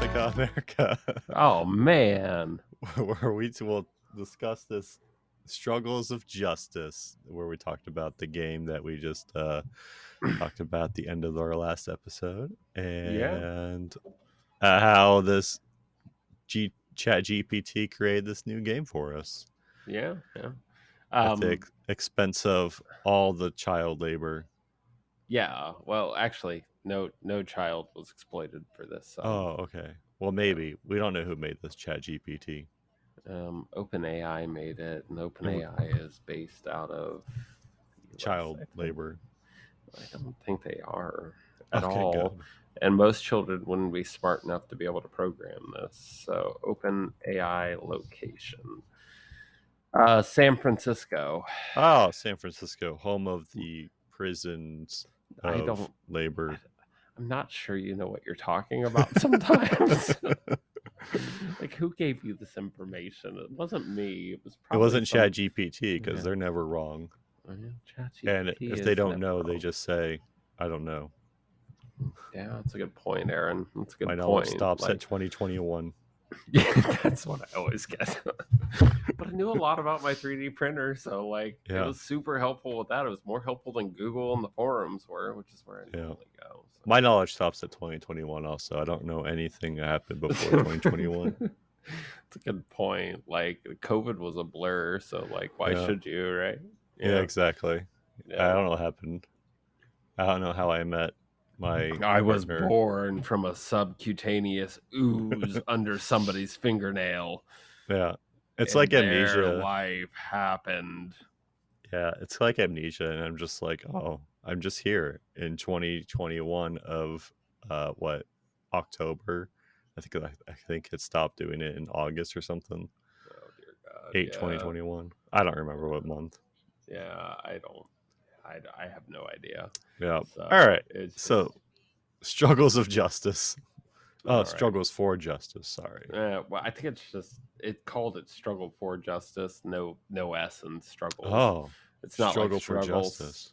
Pacifica America, Oh man. where we will discuss this struggles of justice, where we talked about the game that we just talked about at the end of our last episode, Yeah. and how this Chat GPT created this new game for us Yeah. at the Um expense of all the child labor. yeah. Well, actually, no child was exploited for this. Oh, okay. Well, Yeah. maybe we don't know who made this Chat GPT. OpenAI made it, and And OpenAI is based out of the US, child I think. labor. I don't think they are at Okay, all. good. And most children wouldn't be smart enough to be able to program this. So OpenAI location. San Francisco. Oh, San Francisco, home of the prisons I of don't labor. I'm not sure you know what you're talking about sometimes. Like, who gave you this information? It wasn't me. It was It probably wasn't Chat some. GPT because Yeah. they're never wrong. Oh, yeah. And ChatGPT if they is don't never know, they wrong. just say, I don't know. Yeah, that's a good point, Aaron. That's a My good knowledge point. stops at Like, 2021. yeah, that's what I always get. But I knew a lot about my 3D printer, so like it Yeah. was super helpful with that. It was more helpful than Google and the forums were, which is where I Yeah. normally go. So. My knowledge stops at 2021 also. I don't know anything that happened before 2021. That's a good point. Like COVID was a blur, so like why Yeah. should you, right? Yeah, exactly. I Yeah. don't know what happened. I don't know how I met my I was partner. born from a subcutaneous ooze under somebody's fingernail, Yeah. It's and like their amnesia. life happened. Yeah, it's like amnesia, and I'm just like, oh, I'm just here in 2021 of what, October. I think it stopped doing it in August or something. Oh dear God, 8 yeah, 2021. I don't remember what month. yeah. I don't. I have no idea. Yeah. All So right. it's just So, struggles of justice. Oh, all right. struggles for justice. Sorry. Well, I think it's just it called it struggle for justice. No S in struggles. Oh, It's not like struggle for struggles. justice.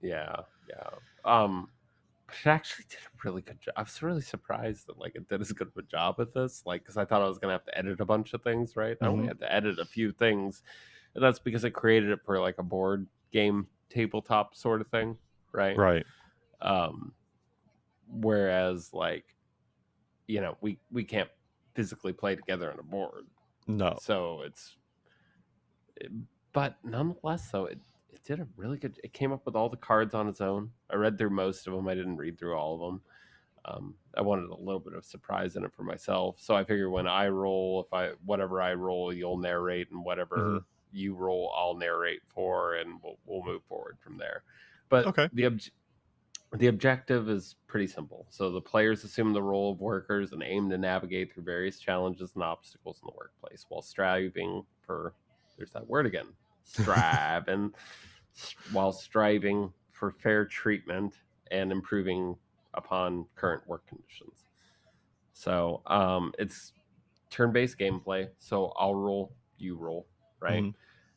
Yeah, yeah. But it actually did a really good job. I was really surprised that like it did as good of a job at this. Like, because I thought I was gonna have to edit a bunch of things. Right? I only Hmm. had to edit a few things, and that's because I created it for like a board game tabletop sort of thing. Right? Right. Um, whereas like we can't physically play together on a board, No. so but nonetheless, though it did a really good. It came up with all the cards on its own. I read through most of them. I didn't read through all of them. I wanted a little bit of surprise in it for myself, so I figure when I roll, if I whatever I roll, you'll narrate, and Hmm. whatever you roll, I'll narrate for, and we'll move forward from there. But Okay. the objective is pretty simple. So the players assume the role of workers and aim to navigate through various challenges and obstacles in the workplace while striving for, there's that word again, striving, while striving for fair treatment and improving upon current work conditions. So it's turn-based gameplay. So I'll roll, you roll, right?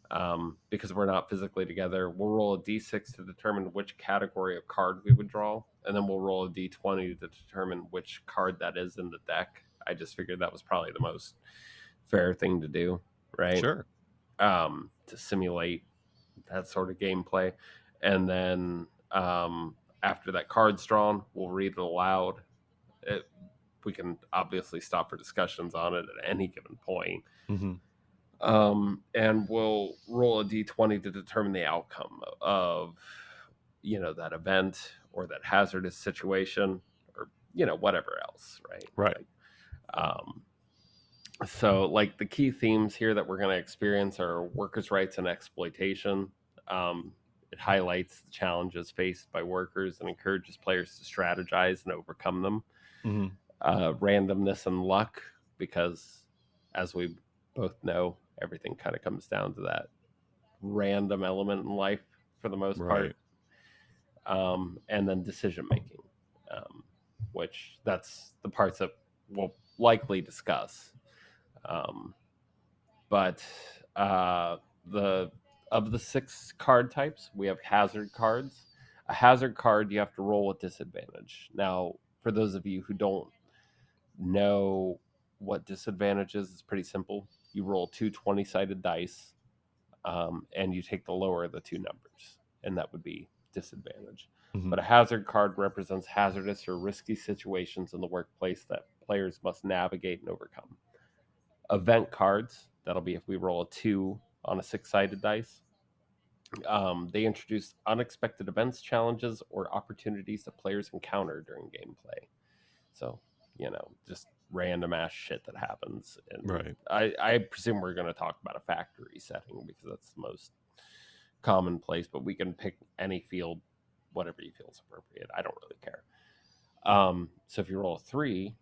Hmm. Because we're not physically together. We'll roll a d6 to determine which category of card we would draw, and then we'll roll a d20 to determine which card that is in the deck. I just figured that was probably the most fair thing to do, right? Sure. To simulate that sort of gameplay. And then after that card's drawn, we'll read it aloud. We can obviously stop for discussions on it at any given point. Hmm. And we'll roll a d20 to determine the outcome of that event or that hazardous situation or whatever else, right? Right. Like, um, so like the key themes here that we're going to experience are workers' rights and exploitation. It highlights the challenges faced by workers and encourages players to strategize and overcome them. Hmm. Randomness and luck, because as we both know, everything kind of comes down to that random element in life for the most Right. part. And then decision making, which that's the parts that we'll likely discuss. Um, but the of the 6 card types, we have hazard cards. A hazard card you have to roll with disadvantage. Now, for those of you who don't know what disadvantage is, it's pretty simple. You roll two 20-sided dice, and you take the lower of the two numbers, and that would be disadvantage. Mhm. But a hazard card represents hazardous or risky situations in the workplace that players must navigate and overcome. Event cards, that'll be if we roll a 2 on a 6-sided dice. They introduce unexpected events, challenges, or opportunities that players encounter during gameplay. So, just random ass shit that happens. And Right. I presume we're going to talk about a factory setting because that's the most commonplace, but we can pick any field, whatever you feel is appropriate. I don't really care. So if you roll a 3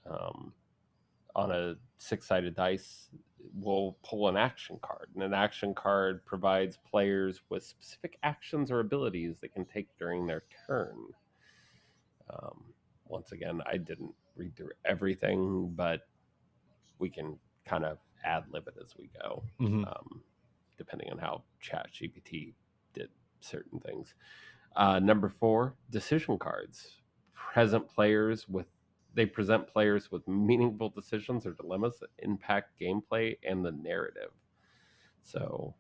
um, on a 6-sided dice, we'll pull an action card. And an action card provides players with specific actions or abilities they can take during their turn. Once again, I didn't read through everything, but we can kind of ad lib it as we go, Mhm. depending on how ChatGPT did certain things. Number 4, decision cards. They present players with meaningful decisions or dilemmas that impact gameplay and the narrative. So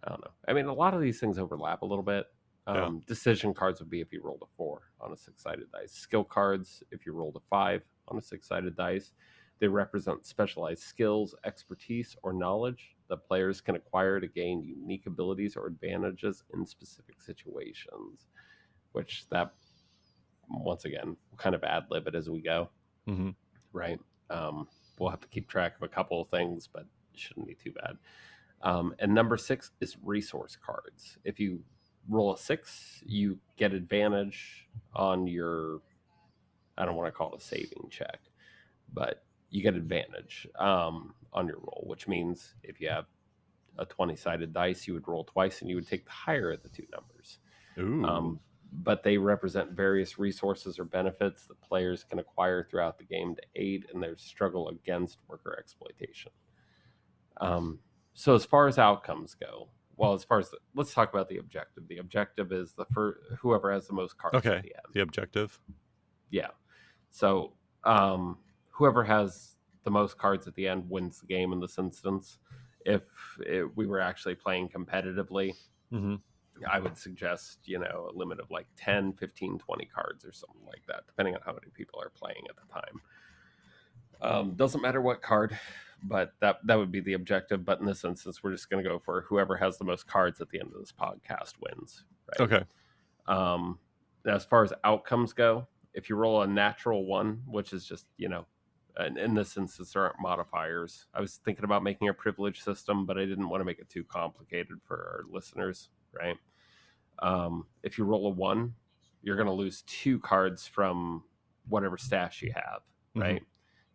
I don't know. I mean, a lot of these things overlap a little bit. Yeah. Decision cards would be if you rolled a 4 on a 6-sided dice. Skill cards, if you rolled a 5 on a 6-sided dice. They represent specialized skills, expertise, or knowledge that players can acquire to gain unique abilities or advantages in specific situations. Which that, once again, we'll kind of ad lib it as we go, Mhm. right? We'll have to keep track of a couple of things, but it shouldn't be too bad. And number 6 is resource cards. If you roll a 6, you get advantage on your, I don't want to call it a saving check, but you get advantage on your roll, which means if you have a 20-sided dice, you would roll twice and you would take the higher of the two numbers. Ooh. But they represent various resources or benefits that players can acquire throughout the game to aid in their struggle against worker exploitation. So as far as outcomes go, well, let's talk about the objective. The objective is whoever has the most cards at Okay. the end. The objective. Yeah. So whoever has the most cards at the end wins the game in this instance. If we were actually playing competitively, Mhm. I would suggest, a limit of like 10, 15, 20 cards or something like that, depending on how many people are playing at the time. Doesn't matter what card, but that would be the objective. But in this instance, we're just going to go for whoever has the most cards at the end of this podcast wins, right? Okay. As far as outcomes go, if you roll a natural 1, which is just, in this instance, there aren't modifiers. I was thinking about making a privilege system, but I didn't want to make it too complicated for our listeners, right? If you roll a 1, you're going to lose 2 cards from whatever stash you have, right? Mhm.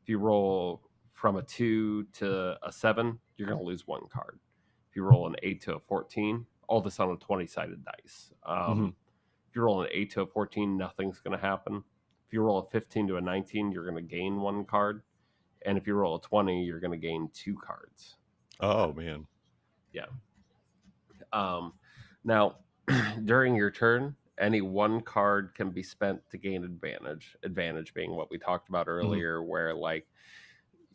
If you roll from a 2 to a 7, you're going to lose 1 card. If you roll an 8 to a 14, all this on a 20-sided dice. Mhm. If you roll an 8 to a 14, nothing's going to happen. If you roll a 15 to a 19, you're going to gain 1 card. And if you roll a 20, you're going to gain 2 cards. Oh man. Yeah. Now, during your turn, any 1 card can be spent to gain advantage. Advantage being what we talked about Mhm. earlier, where like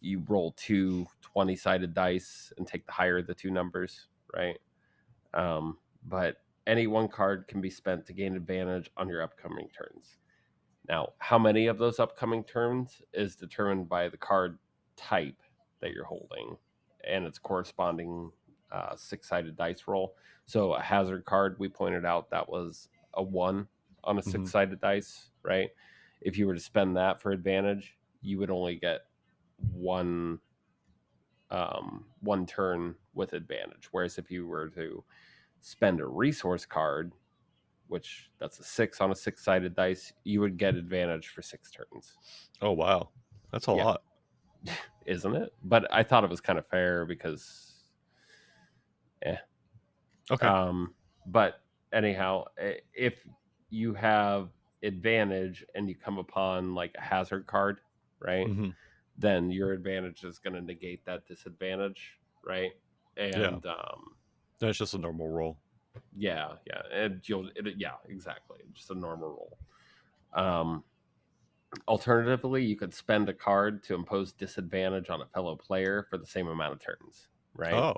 you roll 2 20-sided dice and take the higher of the 2 numbers, right? But any 1 card can be spent to gain advantage on your upcoming turns. Now, how many of those upcoming turns is determined by the card type that you're holding and its corresponding 6-sided dice roll. So, a hazard card, we pointed out that was a 1 on a Mhm. 6-sided dice, right? If you were to spend that for advantage, you would only get one one turn with advantage. Whereas if you were to spend a resource card, which that's a 6 on a 6-sided dice, you would get advantage for 6 turns. Oh wow. That's a Yeah, lot. isn't it? But I thought it was kind of fair because, eh. Okay. Um, but anyhow, if you have advantage and you come upon like a hazard card, right? Mhm. Then your advantage is going to negate that disadvantage, right? Yeah. And That's just a normal roll. yeah, and yeah, exactly, just a normal roll. Um, Alternatively, you could spend a card to impose disadvantage on a fellow player for the same amount of turns, right? Oh.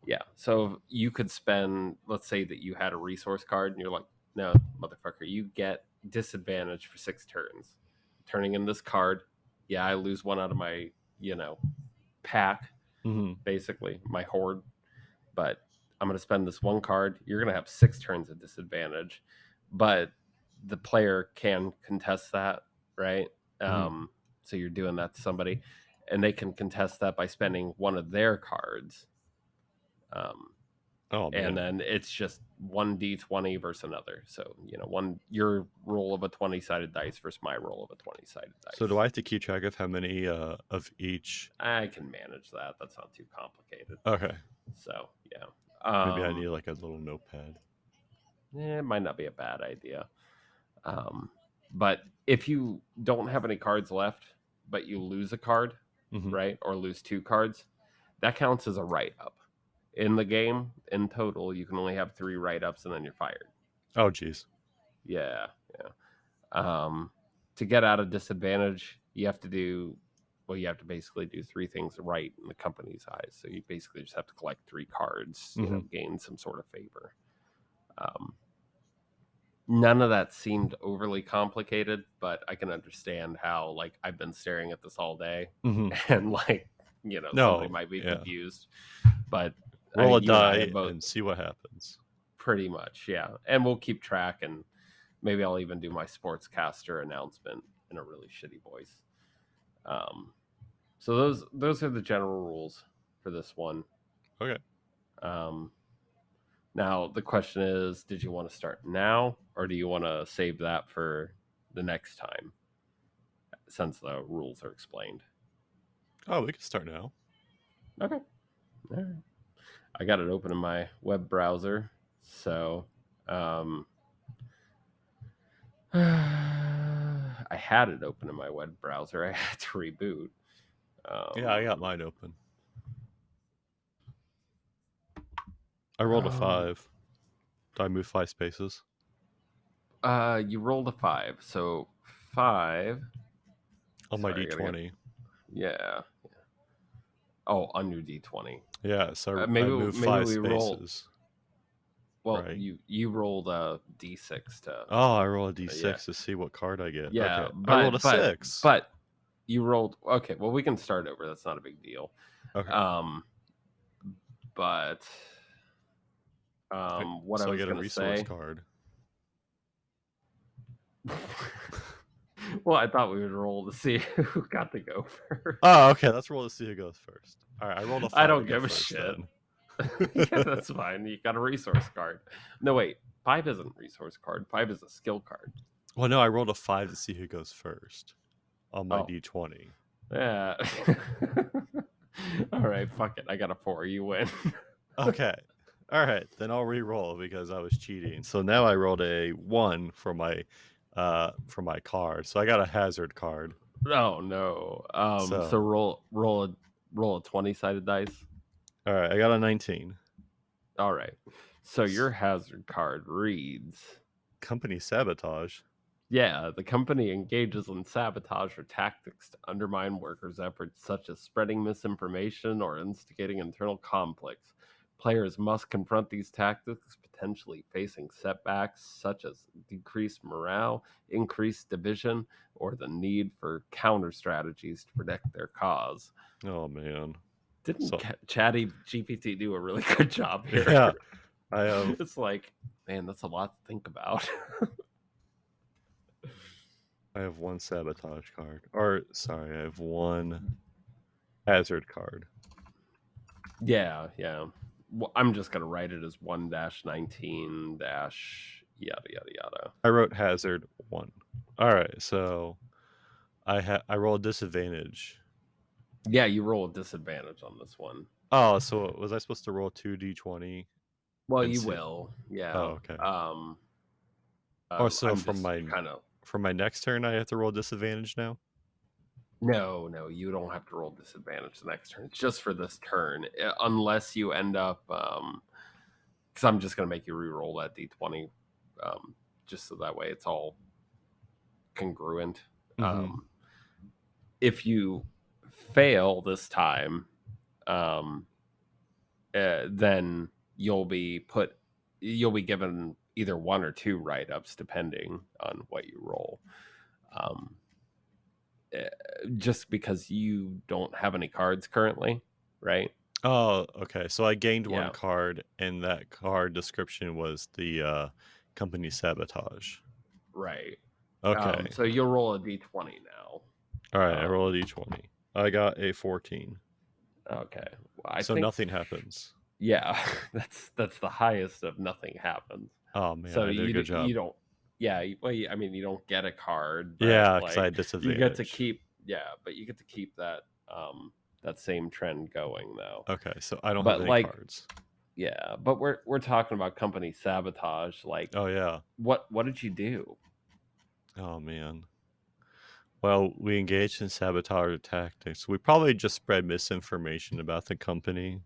Yeah. So you could spend, let's say that you had a resource card and you're like, no, motherfucker, you get disadvantage for 6 turns. Turning in this card, yeah, I lose one out of my, pack, Hmm. basically, my horde, but I'm going to spend this one card. You're going to have 6 turns of disadvantage, but the player can contest that, right? Hmm. So you're doing that to somebody, and they can contest that by spending one of their cards. Oh And man. then it's just 1d20 versus another. So, your roll of a 20-sided dice versus my roll of a 20-sided So do dice. I have to keep track of how many of each? I can manage that. That's not too complicated. Okay. So, yeah. Maybe I need like a little notepad. It might not be a bad idea. But if you don't have any cards left, but you lose a card, Hmm. right, or lose 2 cards, that counts as a write-up. In the game, in total, you can only have 3 write-ups and then you're fired. Oh geez. Yeah, yeah. To get out of disadvantage, you have to basically do 3 things right in the company's eyes. So you basically just have to collect 3 cards, gain some sort of favor. None of that seemed overly complicated, but I can understand how, like, I've been staring at this all day, Hmm. and like, somebody No. might be Yeah. confused, but Roll a you and I die have both and see what happens. pretty much, yeah. And we'll keep track, and maybe I'll even do my sportscaster announcement in a really shitty voice. So those are the general rules for this one. Okay. Now the question is, did you want to start now, or do you want to save that for the next time, since the rules are explained? Oh, we can start now. Okay. All right. I got it open in my web browser, so I had it open in my web browser. I had to reboot. Yeah, I got mine open. I rolled a 5. Did I move 5 spaces? You rolled a 5, so 5 On my Sorry, I gotta get. d20. Yeah. Oh, on your d20. Yeah, so I Maybe moved maybe 5 we roll. spaces. Well, Right. you rolled a d6 to. Oh, I roll a Yeah, d6 to see what card I get. yeah, Okay. I rolled a but but 6. but you rolled. Okay, well, we can start over. That's not a big deal. Okay. But what So I I was get a gonna resource say. card. Well, I thought we would roll to see who got to go first. Oh, okay. Let's roll to see who goes first. All right, I rolled a 5 I don't to go give a first shit. then. Yeah, that's fine. You got a resource card. No, wait. 5 isn't resource card. 5 is a skill card. Well, no, I rolled a 5 to see who goes first on my Oh, d20. yeah. All right, fuck it. I got a 4. You win. Okay. All right, then I'll re-roll because I was cheating. So now I rolled a 1 for my card. So I got a hazard card. Oh no. So roll a 20-sided dice. All right, I got a 19. All right. So your hazard card reads, Company sabotage. yeah, the company engages in sabotage or tactics to undermine workers' efforts, such as spreading misinformation or instigating internal conflicts. Players must confront these tactics, potentially facing setbacks such as decreased morale, increased division, or the need for counter strategies to protect their cause. Oh man. Didn't So Chatty GPT do a really good job here? yeah, I It's like, man, that's a lot to think about. I have 1 sabotage card. Or sorry, I have 1 hazard card. Yeah, yeah. Well, I'm just gonna write it as 1-19 dash yada yada yada. I wrote hazard 1. All right, so I roll a disadvantage. Yeah, you roll a disadvantage on this one. Oh, so was I supposed to roll 2d20? Well, and you see? will. Yeah. Oh, okay. So I'm from my kind of. from my next turn, I have to roll disadvantage now. No, you don't have to roll disadvantage the next turn. It's just for this turn, unless you end up. Because I'm just gonna make you re-roll that d20, just so that way it's all congruent. Mm-hmm. If you fail this time, um, then you'll be given either one or two write-ups depending on what you roll. Um, eh, just because you don't have any cards currently, right? Oh, okay. So I gained one Yeah, card, and that card description was the company sabotage. right. Okay. So you'll roll a d20 now. All right. I roll a Um, d20. I got a 14. okay. Well, I So think nothing happens. yeah, that's the highest of nothing happens. Oh man, So I did a good you job. don't yeah, well, I mean you don't get a card, but Yeah, because I like had you get to disadvantage. keep but you get to keep that same trend going though. Okay, so I don't have But any like cards. yeah, but we're talking about company sabotage. Like Oh yeah. what did you do? Oh man. Well, we engaged in sabotage tactics. We probably just spread misinformation about the company.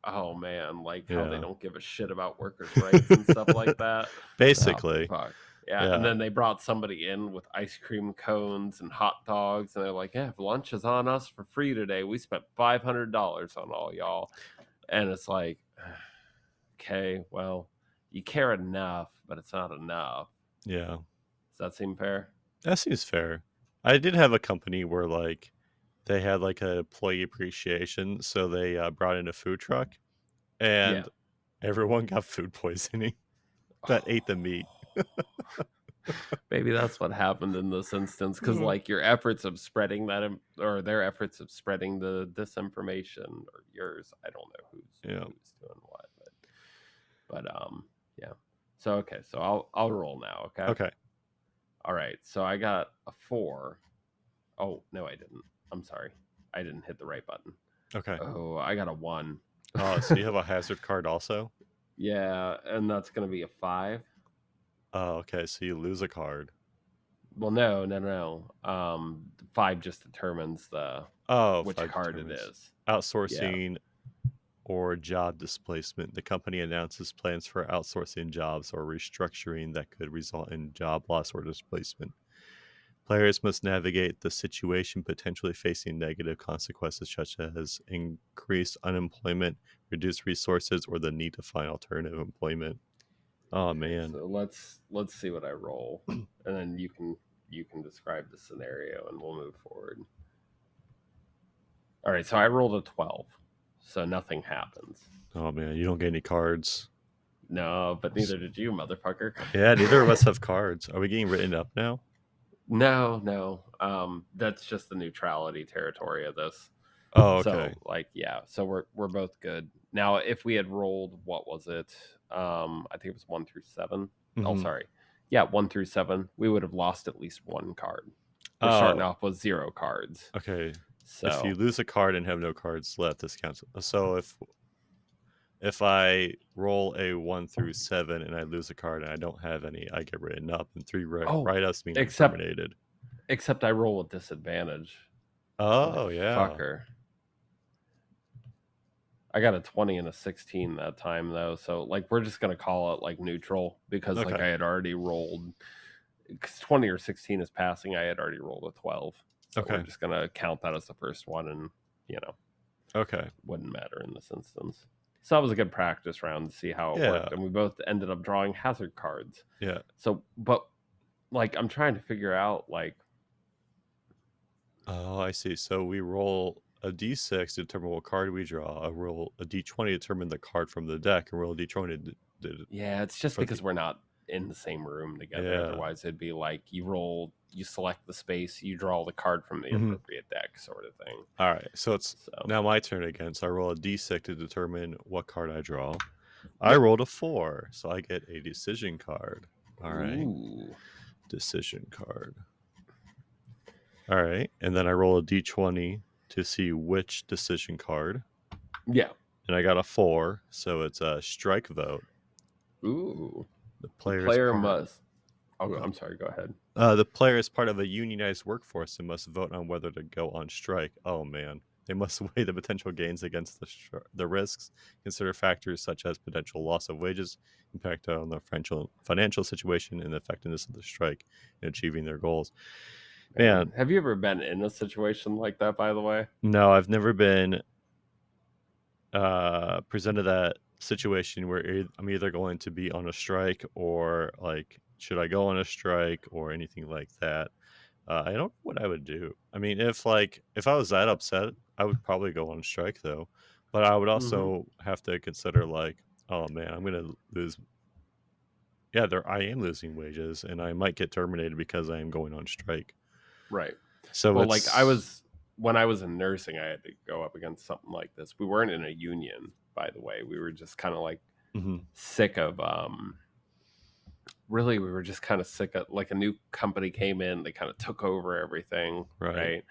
Oh man, like how they Yeah. don't give a shit about workers' rights and stuff like that. Oh Basically. fuck. Yeah, and Yeah. then they brought somebody in with ice cream cones and hot dogs, and they're like, "Yeah, if lunch is on us for free today. We spent $500 on all y'all," and it's like, okay, well, you care enough, but it's not enough. Yeah. Does that seem fair? That seems fair. I did have a company where like they had like a employee appreciation, so they brought in a food truck, Yeah. and everyone got food poisoning that ate the meat. Maybe that's what happened in this instance because Mm. like your efforts of spreading or their efforts of spreading the disinformation or yours, I don't know Yeah. who's doing what, but yeah. So okay, so I'll roll now. Okay. Okay. All right. So I got a 4. Oh no, I didn't. I'm sorry, I didn't hit the right button. Okay. Oh, I got a 1. Oh, so you have a hazard card also? Yeah, and that's gonna be a 5. Oh, okay. So you lose a card. Well, no. 5 just determines the Oh, which 5 card it determines. is. Yeah. Outsourcing or job displacement. The company announces plans for outsourcing jobs or restructuring that could result in job loss or displacement. Players must navigate the situation, potentially facing negative consequences such as increased unemployment, reduced resources, or the need to find alternative employment. Oh Okay, man. so let's see what I roll, and then you can describe the scenario, and we'll move forward. All right, so I rolled a 12, so nothing happens. Oh man, you don't get any cards. No, but neither did you, motherfucker. Yeah, neither of us have cards. Are we getting written up now? No. That's just the neutrality territory of this. Oh, okay. So like yeah, so we're both good. Now if we had rolled what was it? I think it was 1 through 7. Oh Hmm. sorry. Yeah, 1 through 7. We would have lost at least one card. We're Oh, starting off with 0 cards. okay. If you So lose a card and have no cards left, this counts. So if I roll a 1 through 7 and I lose a card and I don't have any, I get written up, and 3 oh, write-ups mean I'm except terminated. I roll with disadvantage. Oh yeah. Motherfucker. I got a 20 and a 16 that time though. So like we're just gonna call it like neutral because like Okay. I had already rolled because 20 or 16 is passing. I had already rolled a 12. So we're Okay. just gonna count that as the first one and Okay. wouldn't matter in this instance. So that was a good practice round to see how it Yeah. worked. And we both ended up drawing hazard cards. Yeah. So but like I'm trying to figure out like Oh, I see. So we roll a d6 to determine what card we draw. I roll a d20 to determine the card from the deck, and roll a d20 yeah, it's just for the because we're not in the same room together. yeah. Otherwise, it'd be like you select the space, you draw the card from the Hmm. appropriate deck, sort of thing. All right. So it's So, now my turn again. So I roll a d6 to determine what card I draw. I rolled a 4, so I get a decision card. All right. ooh, Decision card. All right. And then I roll a d20 to see which decision card. yeah, And I got a 4, so it's a strike vote. ooh. The The player's player part. must. Oh, I'm sorry. Go ahead. The player is part of a unionized workforce and must vote on whether to go on strike. Oh man. They must weigh the potential gains against the risks, consider factors such as potential loss of wages, impact on the financial situation, and the effectiveness of the strike in achieving their goals. Man, Man, have you ever been in a situation like that, by the way? no, I've never been presented that situation where I'm either going to be on a strike or like should I go on a strike or anything like that. I don't know what I would do. I mean, if I was that upset, I would probably go on strike though. But I would Hmm. also have to consider like, oh man, I'm gonna lose. Yeah, there I am losing wages, and I might get terminated because I am going on strike. Right. So Well, like I it's was when I was in nursing, I had to go up against something like this. We weren't in a union, by the way. We were just kind of like mhm, sick of really we were just kind of sick of like a new company came in, they kind of took over everything, right, right?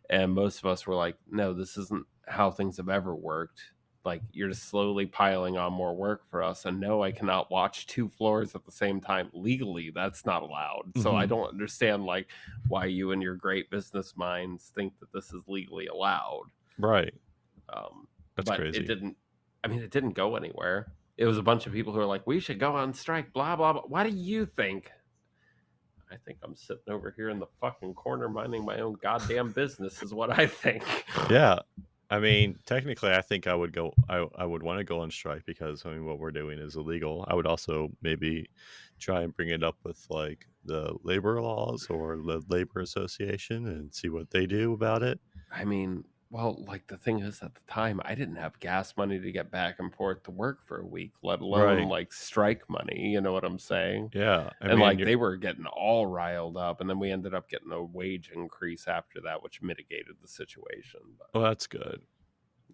And most of us were like, no, this isn't how things have ever worked. Like you're just slowly piling on more work for us. And no, I cannot watch two floors at the same time. Legally, that's not allowed. So I mhm, don't understand like why you and your great business minds think that this is legally allowed. right. Um, That's but it crazy. didn't. I mean, it didn't go anywhere. It was a bunch of people who are like, we should go on strike. Blah blah blah. Why do you think? I think I'm sitting over here in the fucking corner minding my own goddamn business, is what I think. Yeah. I mean, technically, I think I would go. I would want to go on strike because I mean, what we're doing is illegal. I would also maybe try and bring it up with like the labor laws or the labor association and see what they do about it. I mean, well, like the thing is, at the time, I didn't have gas money to get back and forth to work for a week, let alone Right. like strike money. You know what I'm saying? Yeah. I And mean, like you're they were getting all riled up, and then we ended up getting a wage increase after that, which mitigated the situation. But well, that's good.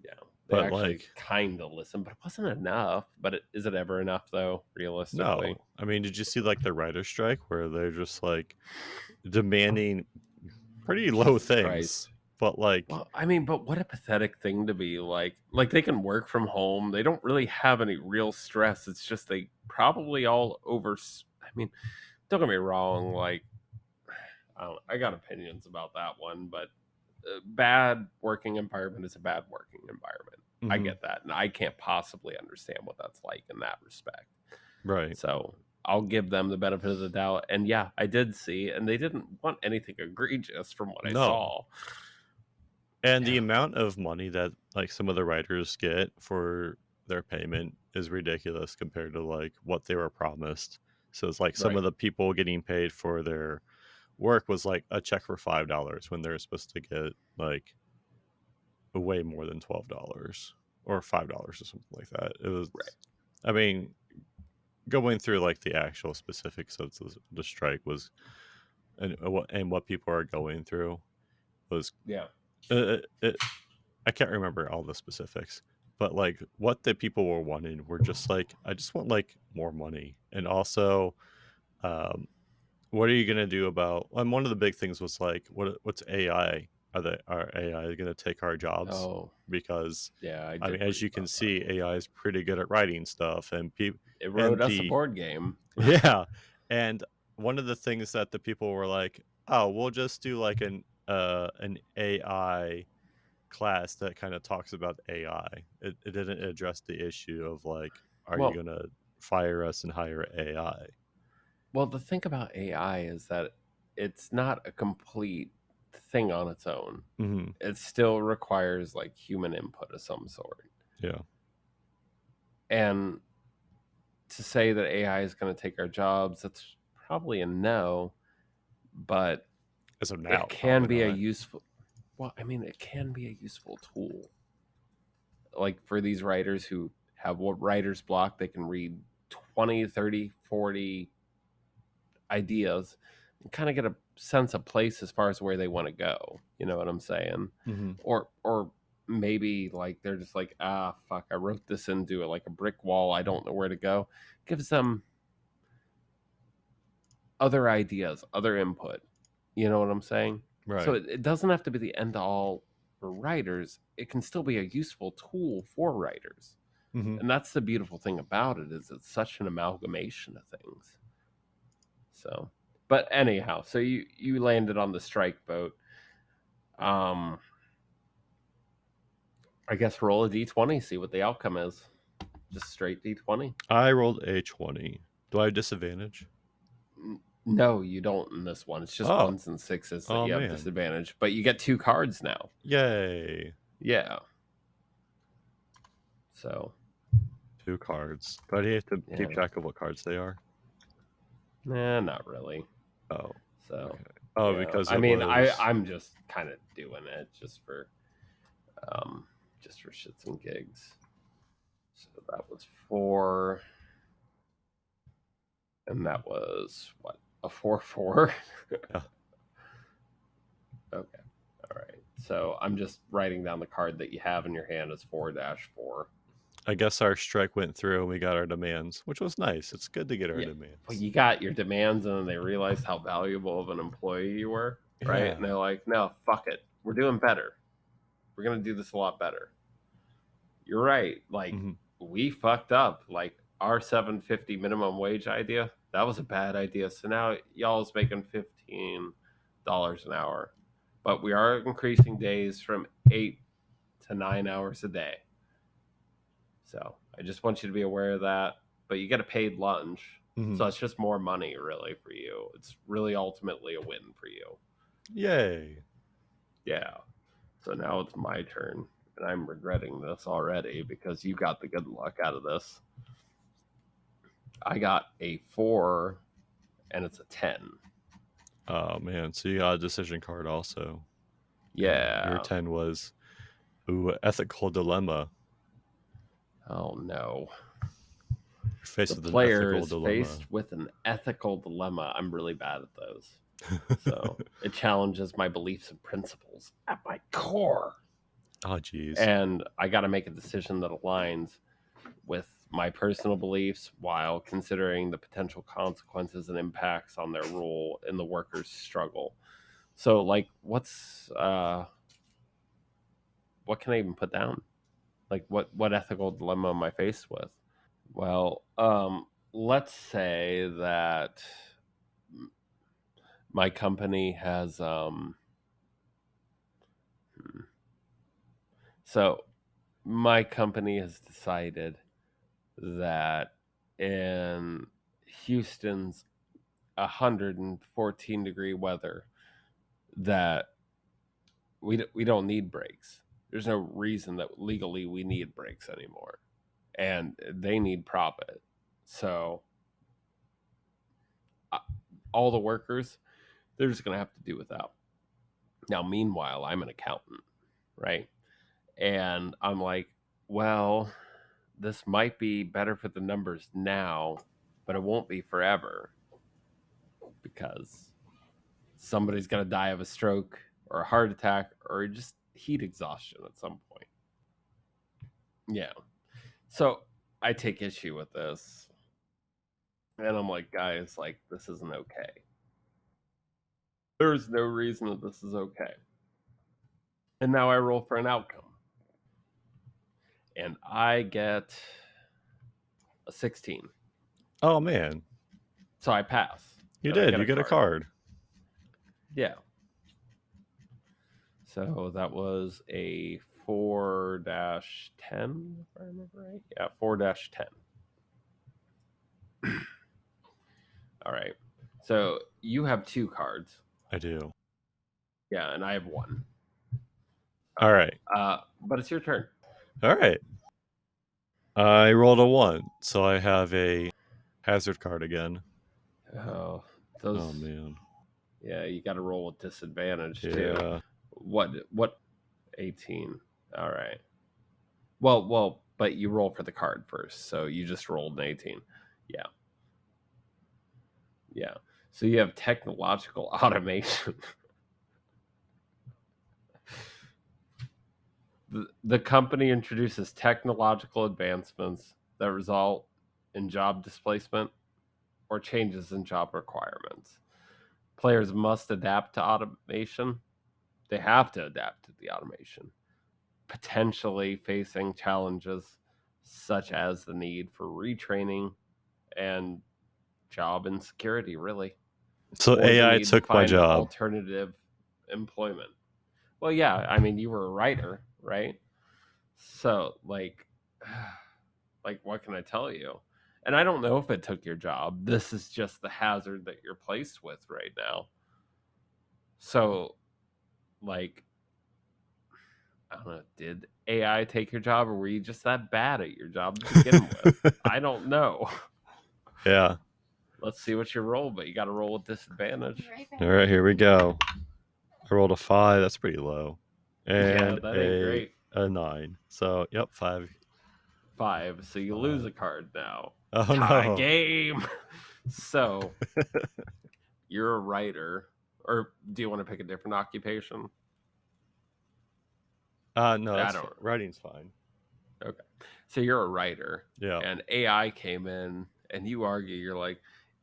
yeah, they But actually like, kind of listened, but it wasn't enough. But is it ever enough though? no. Realistically, I mean, did you see like the writer strike where they're just like demanding pretty low Jesus things, Christ. but like, Well, I mean, but what a pathetic thing to be like. Like they can work from home. They don't really have any real stress. It's just they probably all over. I mean, don't get me wrong. Like, I got opinions about that one, but bad working environment is a bad working environment. I mhm, get that, and I can't possibly understand what that's like in that respect. right. So I'll give them the benefit of the doubt. And yeah, I did see, and they didn't want anything egregious from what I No. saw. And the Yeah, amount of money that, like, some of the writers get for their payment is ridiculous compared to, like, what they were promised. So it's like some of right. the people getting paid for their work was, like, a check for $5 when they're supposed to get, like, way more than $12 or $5 or something like that. It was Right. I mean, going through, like, the actual specifics of the strike was and what people are going through was, Yeah. it I can't remember all the specifics, but like what the people were wanting were just like, I just want like more money. And also, um, what are you gonna do about and one of the big things was like, what's AI? Are AI gonna take our jobs? Oh, Because yeah, I I mean, did as read you can about that see, one. AI is pretty good at writing stuff and people It wrote and us a the board game. yeah. And one of the things that the people were like, oh, we'll just do like an AI class that kind of talks about AI. It didn't address the issue of like, are you Well, gonna fire us and hire AI? well, the thing about AI is that it's not a complete thing on its own. Hmm. It still requires like human input of some sort. Yeah, And to say that AI is going to take our jobs, that's probably a no, but as of it now, can probably be a not. useful well, I mean, it can be a useful tool. Like for these writers who have what writer's block, they can read 20, 30, 40 ideas and kind of get a sense of place as far as where they want to go. You know what I'm saying? Hmm. Or maybe like they're just like, ah, fuck, I wrote this into it like a brick wall. I don't know where to go. Gives them other ideas, other input. You know what I'm saying? So Right. it doesn't have to be the end all for writers. It can still be a useful tool for writers. Hmm. And that's the beautiful thing about it is it's such an amalgamation of things. So, but anyhow, so you landed on the strike boat. Um, I guess roll a d20, see what the outcome is. Just straight d20. I rolled a 20. Do I have disadvantage? No, you don't in this one. It's just Oh, ones and sixes that oh you have man, disadvantage, but you get 2 cards now. yay! Yeah. So 2 cards, but you have to keep yeah, track of what cards they are. nah, not really. Oh, So okay. Oh, yeah, because I it mean, was. I'm just kind of doing it um just for shits and gigs. So that was 4, and that was what, a 4/4. Yeah. Okay, all right. So I'm just writing down the card that you have in your hand as 4-4. I guess our strike went through and we got our demands, which was nice. It's good to get our Yeah, but demands. you got your demands, and then they realized how valuable of an employee you were, right? Yeah. And they're like, "No, fuck it, we're doing better. We're gonna do this a lot better." You're right. Like, hmm we fucked up. Like, our 750 minimum wage idea, that was a bad idea. So now y'all's making $15 an hour, but we are increasing days from 8 to 9 hours a day. So I just want you to be aware of that. But you get a paid lunch, hmm so it's just more money really for you. It's really ultimately a win for you. Yay. Yeah. So now it's my turn, and I'm regretting this already because you got the good luck out of this. I got a 4, and it's a 10. Oh man, so you got a decision card also. And your Yeah. 10 was ethical dilemma. Oh no. You're faced The with an ethical players dilemma. faced with an ethical dilemma. I'm really bad at those. So it challenges my beliefs and principles at my core. Oh geez. And I got to make a decision that aligns with my personal beliefs while considering the potential consequences and impacts on their role in the workers' struggle. So, like, what can I even put down? Like, what ethical dilemma am I faced with? Well, let's say that my company has so my company has decided that in Houston's 114-degree weather that we don't need breaks. There's no reason that legally we need breaks anymore, and they need profit. So all the workers, they're just gonna have to do without. Now, meanwhile, I'm an accountant, right? And I'm like, well, this might be better for the numbers now, but it won't be forever because somebody's going to die of a stroke or a heart attack or just heat exhaustion at some point. Yeah. So I take issue with this. And I'm like, guys, like, this isn't okay. There's no reason that this is okay. And now I roll for an outcome. And I get a 16. Oh man. So I pass. You And I did. get You a get a card. card. Yeah. So that was a 4-10, if I remember right. Yeah, 4-10. All right. So you have 2 cards. I do. Yeah, and I have 1. All right. But it's your turn. All right. I rolled a 1, so I have a hazard card again. Oh, those. Oh man. Yeah, you got to roll with disadvantage too. Yeah. What? 18. All right. Well, but you roll for the card first, so you just rolled an 18. Yeah. Yeah. So you have technological automation. The company introduces technological advancements that result in job displacement or changes in job requirements. Players must adapt to automation. They have to adapt to the automation, potentially facing challenges such as the need for retraining and job insecurity, really, So or the AI need to took my find job. alternative employment. Well, yeah, I mean, you were a writer, right? So, like, what can I tell you? And I don't know if it took your job. This is just the hazard that you're placed with right now. So, like, I don't know, did AI take your job, or were you just that bad at your job to begin with? I don't know. Yeah. Let's see what you roll, but you got to roll with disadvantage. All right, here we go. I rolled a 5. That's pretty low. Yeah, And that ain't great. a 9. So, yep, 5. 5. So you lose a card now. Oh, Tie no. game. So you're a writer, or do you want to pick a different occupation? No, I don't. writing's fine. Okay. So you're a writer. Yeah. And AI came in, and you argue, you're like,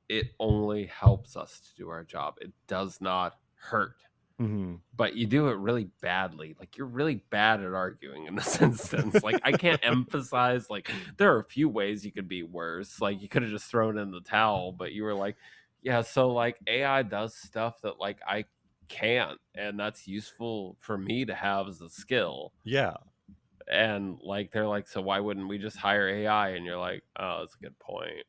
it only helps us to do our job. It does not hurt. Mm-hmm. But you do it really badly. Like, you're really bad at arguing in this instance. Like, I can't emphasize, like, there are a few ways you could be worse. Like, you could have just thrown in the towel, but you were like, yeah, so like AI does stuff that like I can't, and that's useful for me to have as a skill. Yeah. And like they're like, so why wouldn't we just hire AI? And you're like, oh, that's a good point.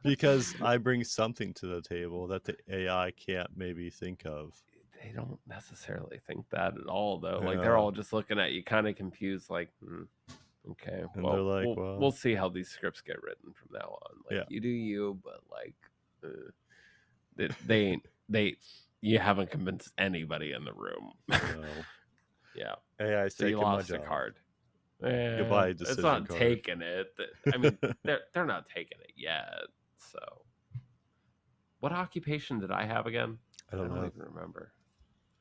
Because I bring something to the table that the AI can't maybe think of. They don't necessarily think that at all, though. Yeah. Like, they're all just looking at you kind of confused, like, okay, And well, they're like, we'll see how these scripts get written from now on. Like, Yeah. you do you, but like, you haven't convinced anybody in the room. No. Yeah. AI's So you taking my lost a job. card. Goodbye, It's decision not card. taking it. I mean, they're not taking it yet. So, what occupation did I have again? I don't know. even remember.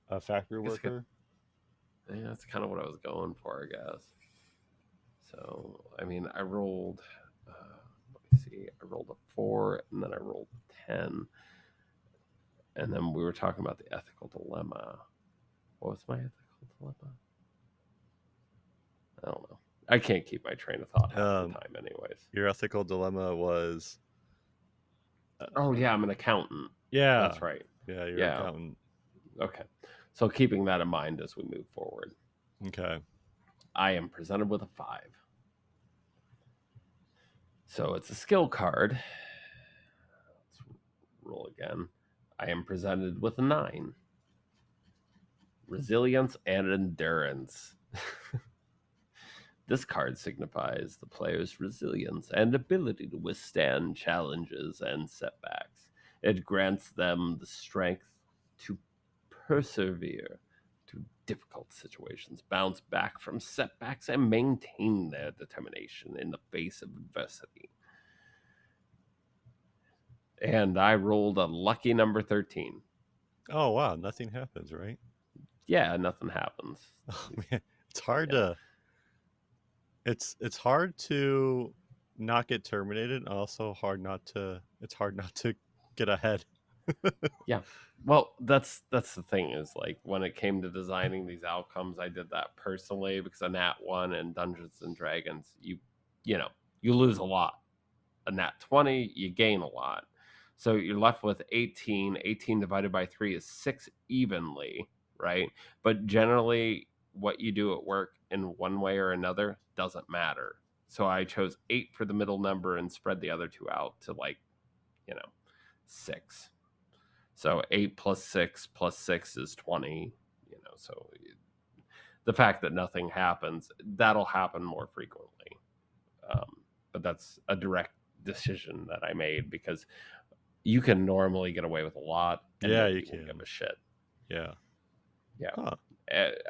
A factory Guess worker? Yeah, that's kind of what I was going for, I guess. So, I mean, I rolled, let me see, I rolled a 4, and then I rolled a 10. And then we were talking about the ethical dilemma. What was my ethical dilemma? I don't know. I can't keep my train of thought half the time, anyways. Your ethical dilemma was. Oh, yeah, I'm an accountant. Yeah. That's right. Yeah, you're an accountant. Okay. So, keeping that in mind as we move forward. Okay. I am presented with a 5. So, it's a skill card. Let's roll again. I am presented with a 9. Resilience and endurance. This card signifies the player's resilience and ability to withstand challenges and setbacks. It grants them the strength to persevere through difficult situations, bounce back from setbacks, and maintain their determination in the face of adversity. And I rolled a lucky number 13. Oh, wow. Nothing happens, right? Yeah, nothing happens. Oh, man. It's hard to... It's hard to not get terminated, and also it's hard not to get ahead. Yeah. Well, that's the thing, is like when it came to designing these outcomes, I did that personally because a nat 1 in Dungeons and Dragons, you lose a lot. A nat 20, you gain a lot. So you're left with 18. 18 divided by 3 is 6 evenly, right? But generally, what you do at work in one way or another doesn't matter. So I chose 8 for the middle number and spread the other 2 out to 6. So 8 plus 6 plus 6 is 20. So the fact that nothing happens, that'll happen more frequently. But that's a direct decision that I made because you can normally get away with a lot. And yeah, you can give a shit. Yeah. Huh.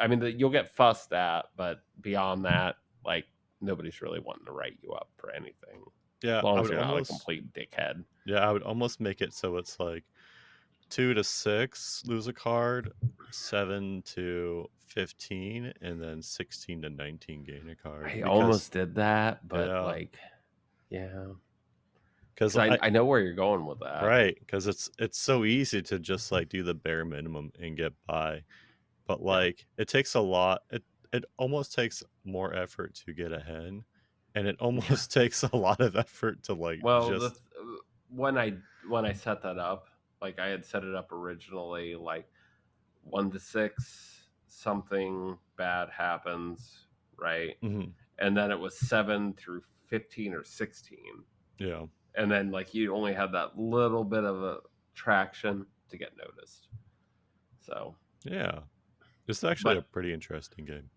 I mean, you'll get fussed at, but beyond that, like, nobody's really wanting to write you up for anything. Yeah, as long as you're not a complete dickhead. Yeah, I would almost make it so it's like 2 to 6 lose a card, 7 to 15, and then 16 to 19 gain a card. I almost did that, but because I know where you're going with that, right? Because it's so easy to just like do the bare minimum and get by, but like it takes a lot. It almost takes more effort to get ahead, and it almost takes a lot of effort to like. Well, when I set that up, like I had set it up originally, like 1 to 6, something bad happens, right? Mm-hmm. And then it was 7 through 15 or 16. Yeah. And then like you only had that little bit of a traction to get noticed. So Yeah. It's actually a but pretty interesting game.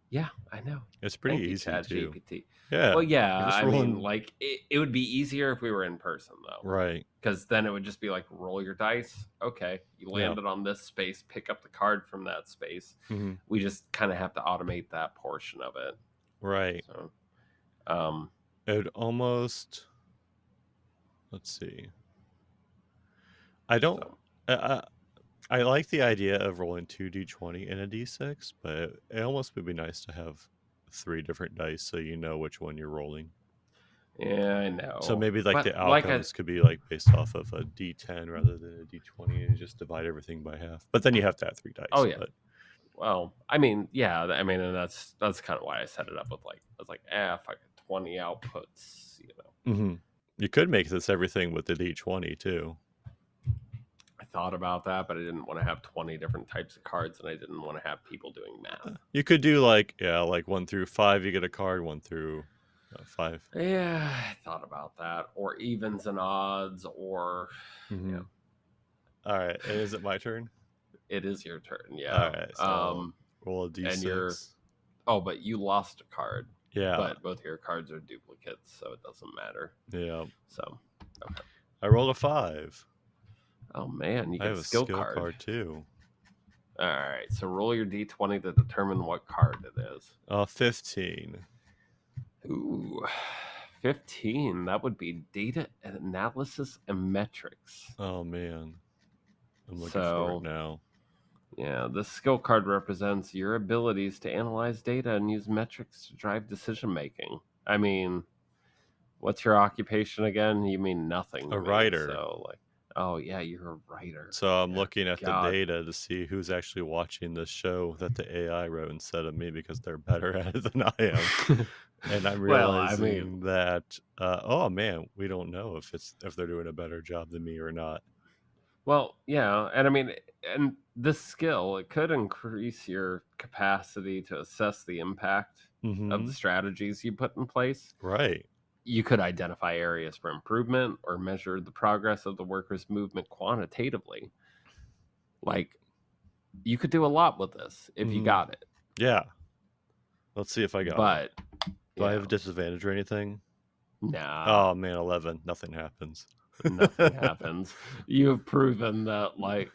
yeah, I know. It's pretty Thank you, easy Chat too. GPT. Yeah. Well, yeah, You're just I mean, rolling. like it would be easier if we were in person though. Right. Because then it would just be like roll your dice. Okay, you Yeah. landed on this space, pick up the card from that space. hmm We just kind of have to automate that portion of it. Right. So It would almost. Let's see. I don't. so I like the idea of rolling 2d20 and a d6, but it almost would be nice to have 3 different dice so you know which one you're rolling. yeah, I know. So maybe like But the like outcomes could be like based off of a d10 rather than a d20, and you just divide everything by half. But then you have to have 3 dice. Oh yeah. But Well, I mean, yeah, I mean, and that's kind of why I set it up with like I was like, fuck it, 20 outputs, you know. You could make this everything with the d20 too. I thought about that, but I didn't want to have 20 different types of cards, and I didn't want to have people doing math. You could do like 1 through 5 you get a card, 1 through 5. Yeah, I thought about that, or evens and odds, or yeah. All right, and is it my turn? It is your turn. Yeah. All right. So roll a d6. And you're. Oh, but you lost a card. Yeah. But both of your cards are duplicates, so it doesn't matter. Yeah. So. Okay. I rolled a 5. Oh man, you I get have a a skill skill card. card too. All right, so roll your d20 to determine what card it is. 15. Ooh, 15. That would be data analysis and metrics. Oh man, I'm looking for it now. Yeah, this skill card represents your abilities to analyze data and use metrics to drive decision making. I mean, what's your occupation again? You mean nothing. A writer. So like, oh yeah, you're a writer. So I'm looking at the data to see who's actually watching this show that the AI wrote instead of me because they're better at it than I am. And I'm realizing that oh man, we don't know if they're doing a better job than me or not. Well, yeah, and I mean, and this skill, it could increase your capacity to assess the impact of the strategies you put in place. Right. You could identify areas for improvement or measure the progress of the worker's movement quantitatively. Like, you could do a lot with this if you got it. Yeah. Let's see if I got it. Do I have a disadvantage or anything? Nah. Oh man, 11. Nothing happens. Nothing happens. You have proven that like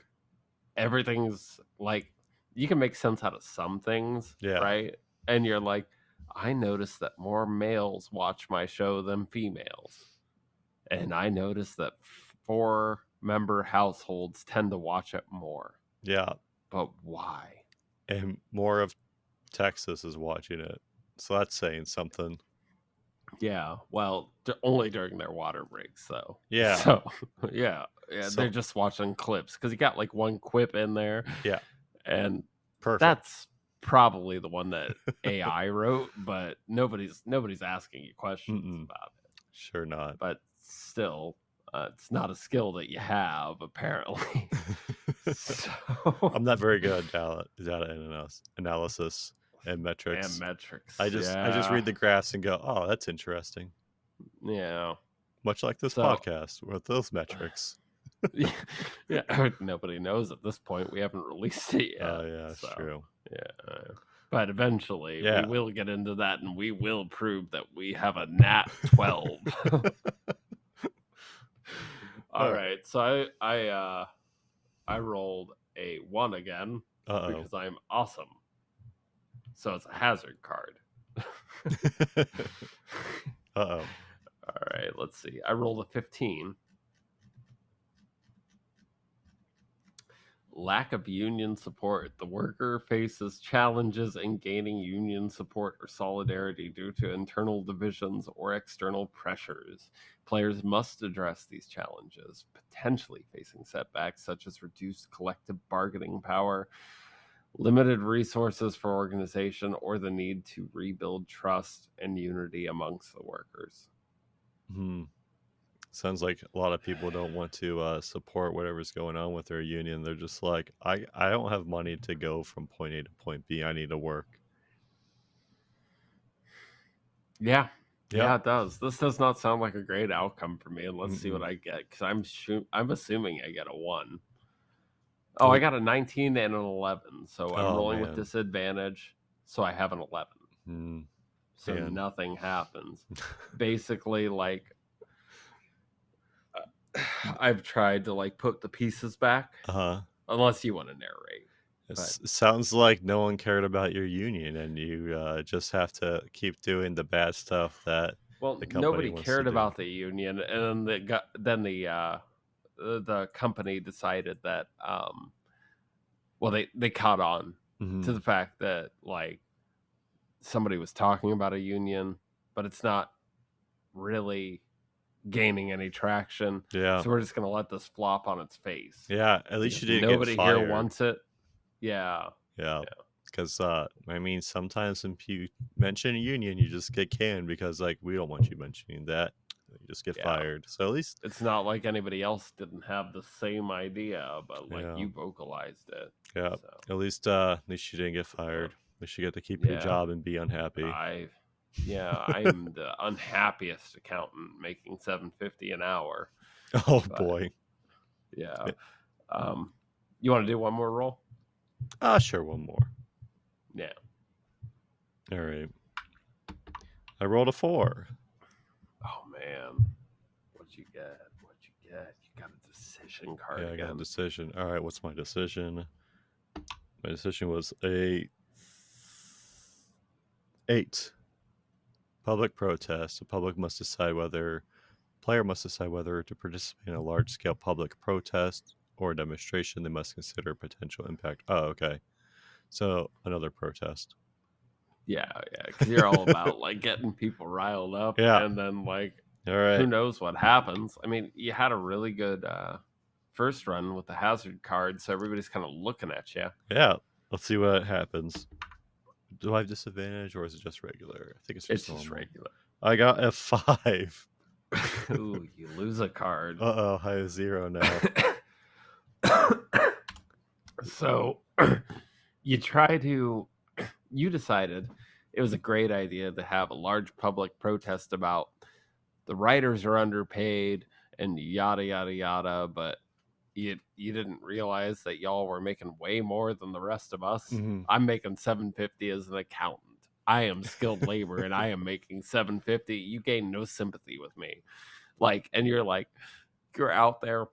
everything's like you can make sense out of some things, right? And you're like, I noticed that more males watch my show than females. And I noticed that 4-member households tend to watch it more. Yeah. But why? And more of Texas is watching it. So that's saying something. Yeah, well, only during their water breaks, though. Yeah. So, yeah, they're just watching clips because you got like one quip in there. Yeah. And perfect. That's probably the one that AI wrote, but nobody's asking you questions about it. Sure not. But still, it's not a skill that you have, apparently. So... I'm not very good at data analysis and metrics. I just read the graphs and go, oh, that's interesting. Yeah. Much like this podcast with those metrics. Yeah, nobody knows at this point. We haven't released it yet. Oh yeah, that's true. Yeah. But eventually we will get into that and we will prove that we have a nat 12. All right. So I rolled a 1 again because I'm awesome. So it's a hazard card. All right, let's see. I rolled a 15. Lack of union support. The worker faces challenges in gaining union support or solidarity due to internal divisions or external pressures. Players must address these challenges, potentially facing setbacks such as reduced collective bargaining power, limited resources for organization, or the need to rebuild trust and unity amongst the workers. Sounds like a lot of people don't want to support whatever's going on with their union. They're just like, I don't have money to go from point A to point B. I need to work. Yeah. Yeah, Yep. it does. This does not sound like a great outcome for me. And let's see what Mm-mm. I get because I'm assuming I get a 1. Oh, I Like, got a 19 and an 11, so I'm oh rolling with man. disadvantage. So I have an 11. Mm, So man. nothing happens. Basically, like I've tried to like put the pieces back, Uh-huh. unless you want to narrate. It But sounds like no one cared about your union, and you just have to keep doing the bad stuff that well, the company nobody wants to cared do. about the union, and then the company decided that well they caught on to Hmm. the fact that like somebody was talking about a union, but it's not really gaining any traction. Yeah. So we're just gonna let this flop on its face Yeah. At least because you didn't get nobody here fired. wants it. Yeah, Yeah. yeah, Because, I mean, sometimes when you mention a union, you just get canned because, like, we don't want you mentioning that. You just get yeah. fired. So at least, It's not like anybody else didn't have the same idea, but like yeah. you vocalized it. Yeah. So At least you didn't get uh, fired. At least you get to keep your yeah, job and be unhappy. I I'm the unhappiest accountant making 750 an hour. Oh, But boy. yeah, um, you want to do one more roll? Sure. One more. Yeah. All right. I rolled a 4. Oh man, what'd you get? What'd you get? You got a decision card Yeah, I got a again. decision. All right, what's my decision? My decision was a 8. Public protest. The player must decide whether to participate in a large-scale public protest or demonstration. They must consider potential impact. Oh, okay. So another protest. Yeah, yeah, because you're all about like getting people riled up, Yeah. and then like All who right. knows what happens. I mean, you had a really good first run with the hazard card, so everybody's kind of looking at you. Yeah. Let's see what happens. Do I have disadvantage or is it just regular? I think it's It's just just normal. regular. I got a 5. Ooh, you lose a card. Uh-oh, I have 0 now. So you decided it was a great idea to have a large public protest about the writers are underpaid and yada yada yada, but you didn't realize that y'all were making way more than the rest of us. Mhm. I'm making 750 as an accountant. I am skilled labor and I am making 750. You gain no sympathy with me. Like, and you're out there.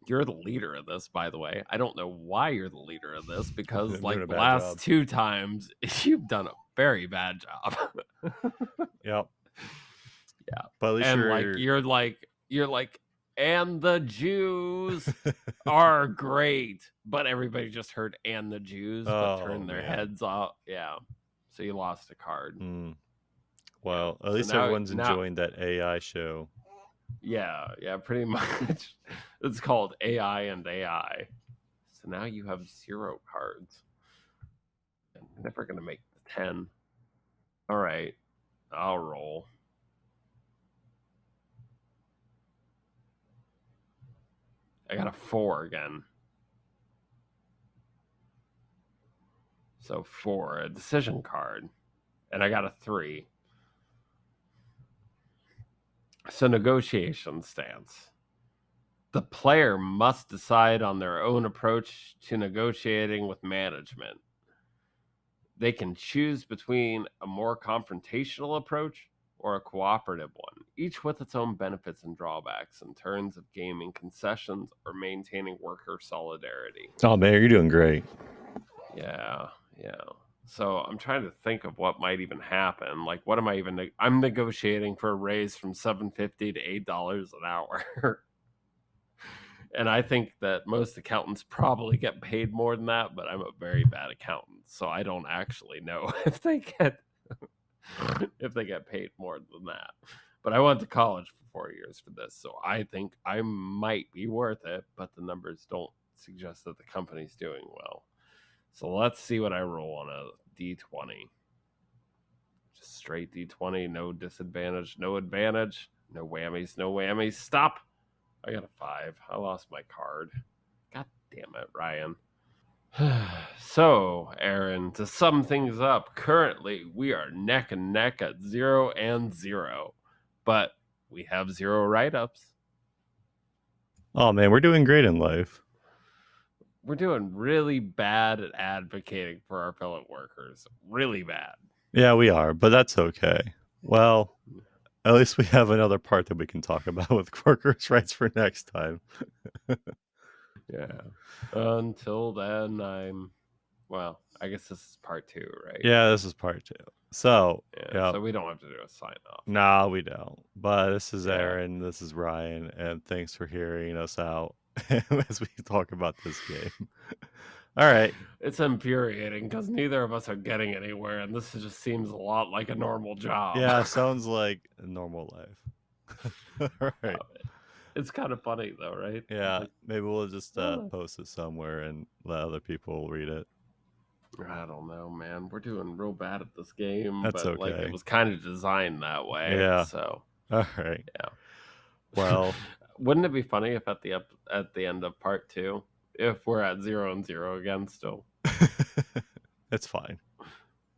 You're the leader of this, by the way. I don't know why you're the leader of this because I'm doing like a the bad last job. 2 times you've done a very bad job. Yep. Yeah. But at least And you're like and the Jews are great, but everybody just heard and the Jews but Oh turned their man. heads off. Yeah. So you lost a card. Hmm. Yeah. Well, at So least now everyone's enjoying that AI show. yeah, pretty much. It's called AI and AI. So now you have 0 cards. I'm never gonna make the 10. All right. I'll roll. I got a 4 again. So 4, a decision card. And I got a 3. So negotiation stance. The player must decide on their own approach to negotiating with management. They can choose between a more confrontational approach or a cooperative one, each with its own benefits and drawbacks in terms of gaming concessions or maintaining worker solidarity. Oh man, you're doing great. Yeah, yeah. So I'm trying to think of what might even happen. Like, what am I even? I'm negotiating for a raise from $7.50 to $8 an hour. And I think that most accountants probably get paid more than that, but I'm a very bad accountant, so I don't actually know if they get paid more than that. But I went to college for 4 years for this, so I think I might be worth it, but the numbers don't suggest that the company's doing well. So let's see what I roll on a D20. Just straight D20, no disadvantage, no advantage, no whammies, no whammies. Stop. I got a 5. I lost my card. God damn it, Ryan. So, Aaron, to sum things up, currently we are neck and neck at 0-0, but we have 0 write-ups. Oh man, we're doing great in life. We're doing really bad at advocating for our fellow workers. Really bad. Yeah, we are, but that's okay. Well, at least we have another part that we can talk about with workers' rights for next time. Yeah. Until then, I guess this is part 2, right? Yeah, this is part 2. So, Yeah, so we don't have to do a sign off. no, we don't. But this is Yeah. Aaron, this is Ryan, and thanks for hearing us out as we talk about this game. All right. It's infuriating because neither of us are getting anywhere, and this just seems a lot like a normal job. Yeah, sounds like a normal life. All right. It's kind of funny though, right? Yeah, Like, maybe we'll just post it somewhere and let other people read it. I don't know, man. We're doing real bad at this game, That's but like okay. it was kind of designed that way. Yeah. So, all right. yeah. Well, wouldn't it be funny if at the end of part 2, if we're at 0-0 again still? it's fine.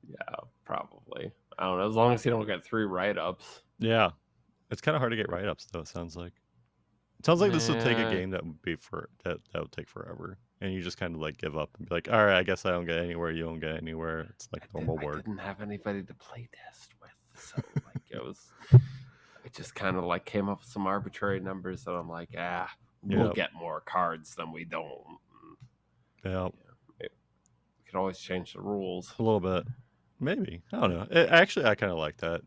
Yeah, probably. I don't know. As long as you don't get 3 write-ups. Yeah, it's kind of hard to get write-ups though. It sounds like this would take a game that would be that would take forever, and you just kind of like give up and be like, all right, I guess I don't get anywhere. You don't get anywhere. It's like normal work. I didn't have anybody to play test with, so like it just kind of like came up with some arbitrary numbers that I'm like, we'll get more cards than we don't. Yeah, we could always change the rules a little bit, maybe. I don't know. Actually, I kind of like that.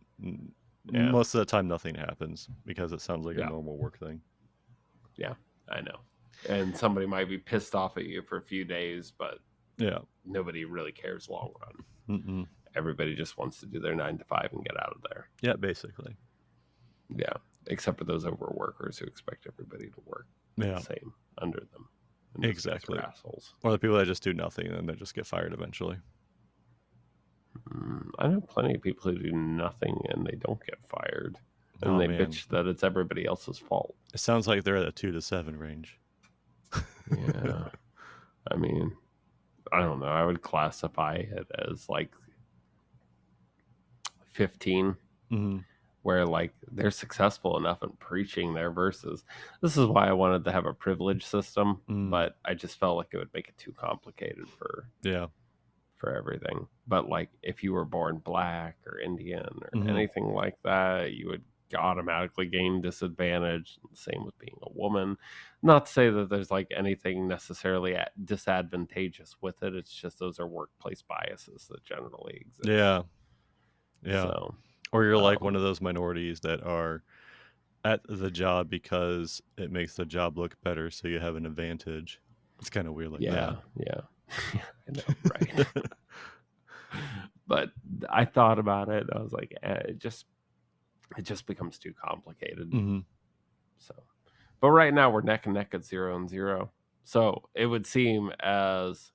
Yeah. Most of the time, nothing happens because it sounds like a normal work thing. Yeah, I know. And somebody might be pissed off at you for a few days, but nobody really cares long run. Mm-mm. Everybody just wants to do their 9 to 5 and get out of there. Yeah, basically. Yeah, except for those overworkers who expect everybody to work the same under them. And exactly. Assholes. Or the people that just do nothing and they just get fired eventually. I know plenty of people who do nothing and they don't get fired. And they bitch that it's everybody else's fault. It sounds like they're at the 2 to 7 range. Yeah. I mean, I don't know. I would classify it as like 15, where like they're successful enough in preaching their verses. This is why I wanted to have a privilege system, but I just felt like it would make it too complicated for everything. But like if you were born black or Indian or anything like that, you would automatically gain disadvantage. Same with being a woman. Not to say that there's like anything necessarily disadvantageous with it. It's just those are workplace biases that generally exist. Yeah. So, or you're like one of those minorities that are at the job because it makes the job look better, so you have an advantage. It's kind of weird like that. Yeah. I know, right? But I thought about it. I was like, it just becomes too complicated. So, but right now we're neck and neck at 0-0. So it would seem as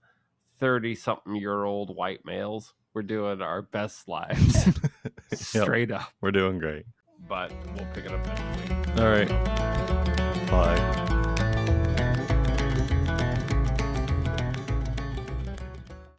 30-something-year-old white males, we're doing our best lives. Straight up. We're doing great. But we'll pick it up next week. All right. Bye.